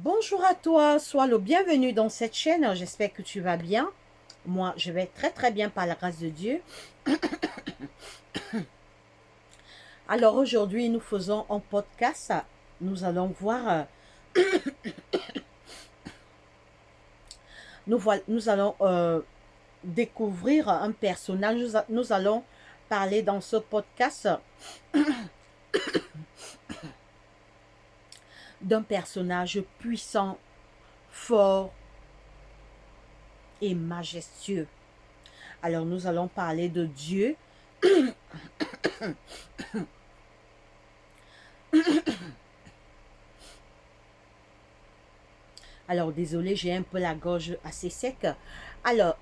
Bonjour à toi, sois le bienvenu dans cette chaîne. J'espère que tu vas bien. Moi, je vais très très bien par la grâce de Dieu. Alors aujourd'hui, nous faisons un podcast. Nous allons voir, nous allons découvrir un personnage. Nous allons parler dans ce podcast d'un personnage puissant, fort et majestueux. Alors nous allons parler de Dieu. Alors désolé, j'ai un peu la gorge assez sec. Alors,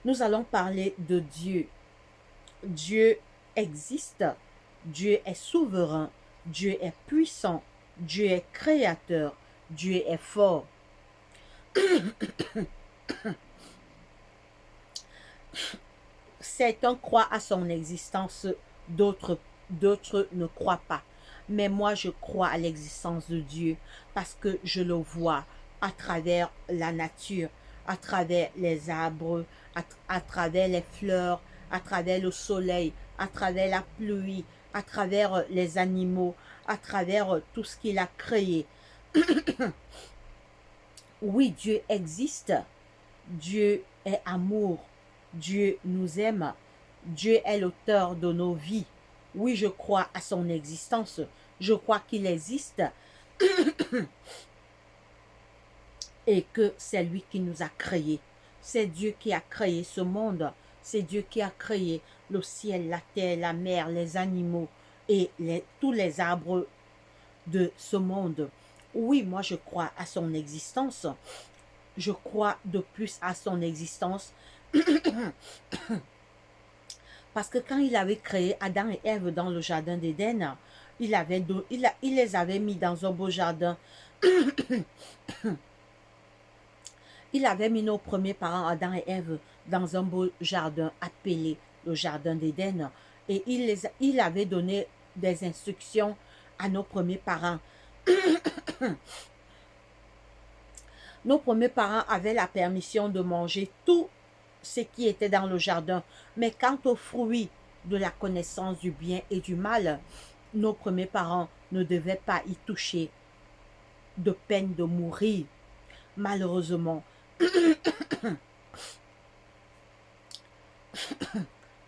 nous allons parler de Dieu. Dieu existe, Dieu est souverain, Dieu est puissant, Dieu est créateur, Dieu est fort. Certains croient à son existence, d'autres ne croient pas. Mais moi, je crois à l'existence de Dieu parce que je le vois à travers la nature, à travers les arbres, à travers les fleurs, à travers le soleil, à travers la pluie, à travers les animaux, à travers tout ce qu'il a créé. Oui, Dieu existe. Dieu est amour. Dieu nous aime. Dieu est l'auteur de nos vies. Oui, je crois à son existence. Je crois qu'il existe et que c'est lui qui nous a créés. C'est Dieu qui a créé ce monde. C'est Dieu qui a créé le ciel, la terre, la mer, les animaux et tous les arbres de ce monde. Oui, moi je crois à son existence. Je crois de plus à son existence parce que quand il avait créé Adam et Ève dans le jardin d'Éden, il les avait mis dans un beau jardin. Il avait mis nos premiers parents, Adam et Ève, dans un beau jardin appelé le jardin d'Éden. Et il avait donné des instructions à nos premiers parents. Nos premiers parents avaient la permission de manger tout ce qui était dans le jardin. Mais quant aux fruits de la connaissance du bien et du mal, nos premiers parents ne devaient pas y toucher de peine de mourir. Malheureusement,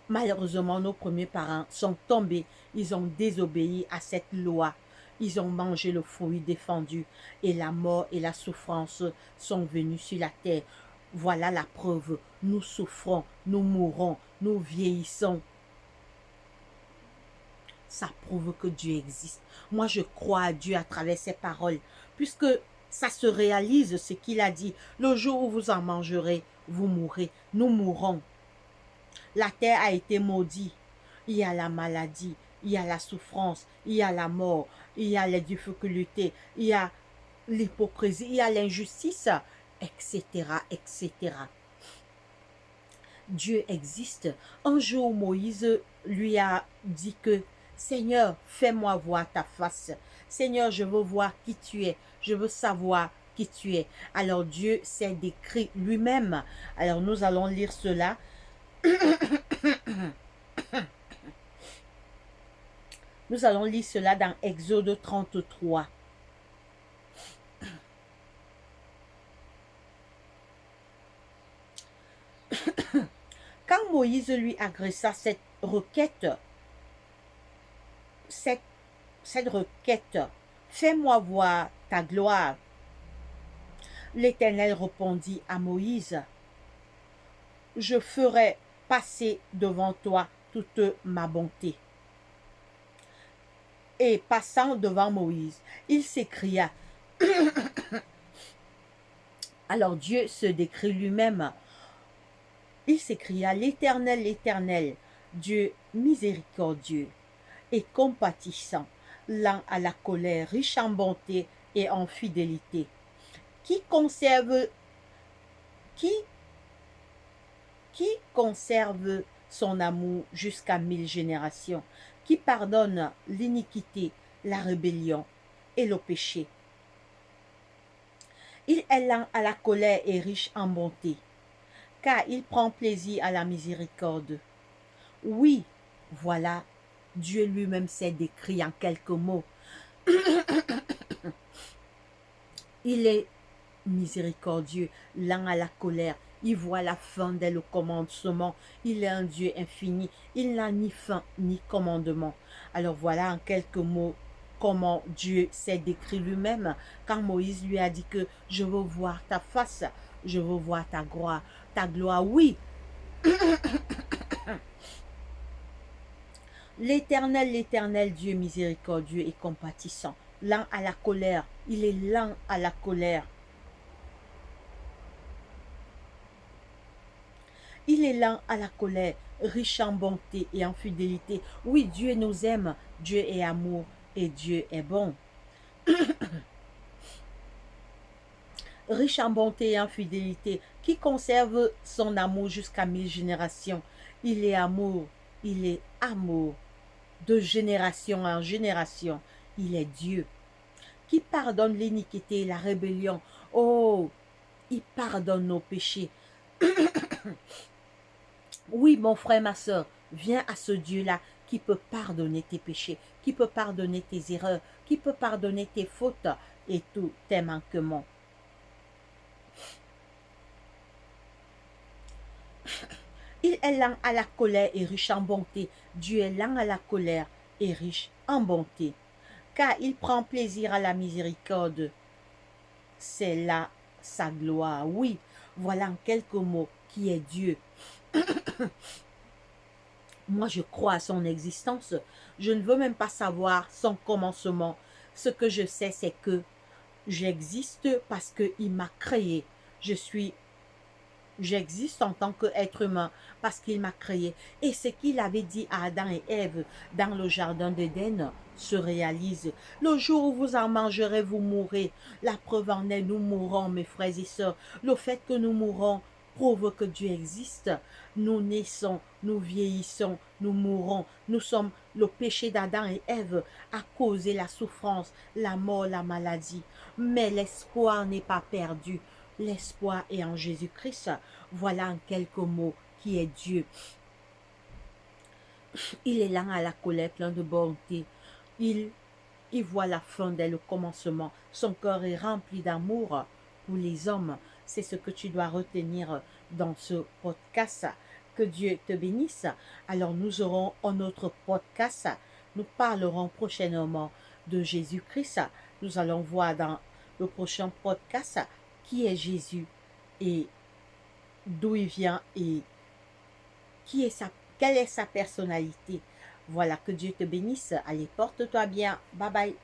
malheureusement, nos premiers parents sont tombés. Ils ont désobéi à cette loi. Ils ont mangé le fruit défendu et la mort et la souffrance sont venues sur la terre. Voilà la preuve. Nous souffrons, nous mourons, nous vieillissons. Ça prouve que Dieu existe. Moi, je crois à Dieu à travers ses paroles, puisque ça se réalise ce qu'il a dit. Le jour où vous en mangerez, vous mourrez. Nous mourrons. La terre a été maudite. Il y a la maladie, il y a la souffrance, il y a la mort, il y a les difficultés, il y a l'hypocrisie, il y a l'injustice, etc., etc. Dieu existe. Un jour, Moïse lui a dit que Seigneur, fais-moi voir ta face. Seigneur, je veux voir qui tu es. Je veux savoir qui tu es. Alors Dieu s'est décrit lui-même. Alors nous allons lire cela. Nous allons lire cela dans Exode 33. Quand Moïse lui agressa cette, cette requête, fais-moi voir ta gloire. L'Éternel répondit à Moïse, je ferai passer devant toi toute ma bonté. Et passant devant Moïse, il s'écria. Alors Dieu se décrit lui-même. Il s'écria, l'Éternel, l'Éternel, Dieu miséricordieux et compatissant, lent à la colère, riche en bonté et en fidélité, qui qui conserve son amour jusqu'à 1000 générations, qui pardonne l'iniquité, la rébellion et le péché. Il est lent à la colère et riche en bonté, car il prend plaisir à la miséricorde. Oui, voilà, Dieu lui-même s'est décrit en quelques mots. Il est miséricordieux, lent à la colère. Il voit la fin dès le commencement. Il est un Dieu infini. Il n'a ni fin ni commandement. Alors voilà en quelques mots comment Dieu s'est décrit lui-même quand Moïse lui a dit que je veux voir ta face, je veux voir ta gloire. Ta gloire, oui. L'Éternel Dieu miséricordieux et compatissant, lent à la colère. Il est lent à la colère. Il est lent à la colère, riche en bonté et en fidélité. Oui, Dieu nous aime, Dieu est amour et Dieu est bon. Riche en bonté et en fidélité, qui conserve son amour jusqu'à 1000 générations. Il est amour, il est amour. De génération en génération, il est Dieu. Qui pardonne l'iniquité et la rébellion. Oh, il pardonne nos péchés. Oui, mon frère, ma soeur, viens à ce Dieu-là qui peut pardonner tes péchés, qui peut pardonner tes erreurs, qui peut pardonner tes fautes et tous tes manquements. Il est lent à la colère et riche en bonté. Dieu est lent à la colère et riche en bonté, car il prend plaisir à la miséricorde. C'est là sa gloire. Oui, voilà en quelques mots qui est Dieu. Moi, je crois à son existence. Je ne veux même pas savoir son commencement. Ce que je sais, c'est que j'existe parce qu'il m'a créé. J'existe en tant qu'être humain parce qu'il m'a créé. Et ce qu'il avait dit à Adam et Ève dans le jardin d'Éden se réalise. Le jour où vous en mangerez, vous mourrez. La preuve en est, nous mourrons, mes frères et sœurs. Le fait que nous mourons prouve que Dieu existe. Nous naissons, nous vieillissons, nous mourons. Nous sommes le péché d'Adam et Ève a causé la souffrance, la mort, la maladie. Mais l'espoir n'est pas perdu. L'espoir est en Jésus-Christ. Voilà en quelques mots qui est Dieu. Il est lent à la colère, plein de bonté. Il voit la fin dès le commencement. Son cœur est rempli d'amour pour les hommes. C'est ce que tu dois retenir dans ce podcast. Que Dieu te bénisse. Alors nous aurons un autre podcast. Nous parlerons prochainement de Jésus-Christ. Nous allons voir dans le prochain podcast qui est Jésus et d'où il vient et quelle est sa personnalité. Voilà, que Dieu te bénisse. Allez, porte-toi bien. Bye bye.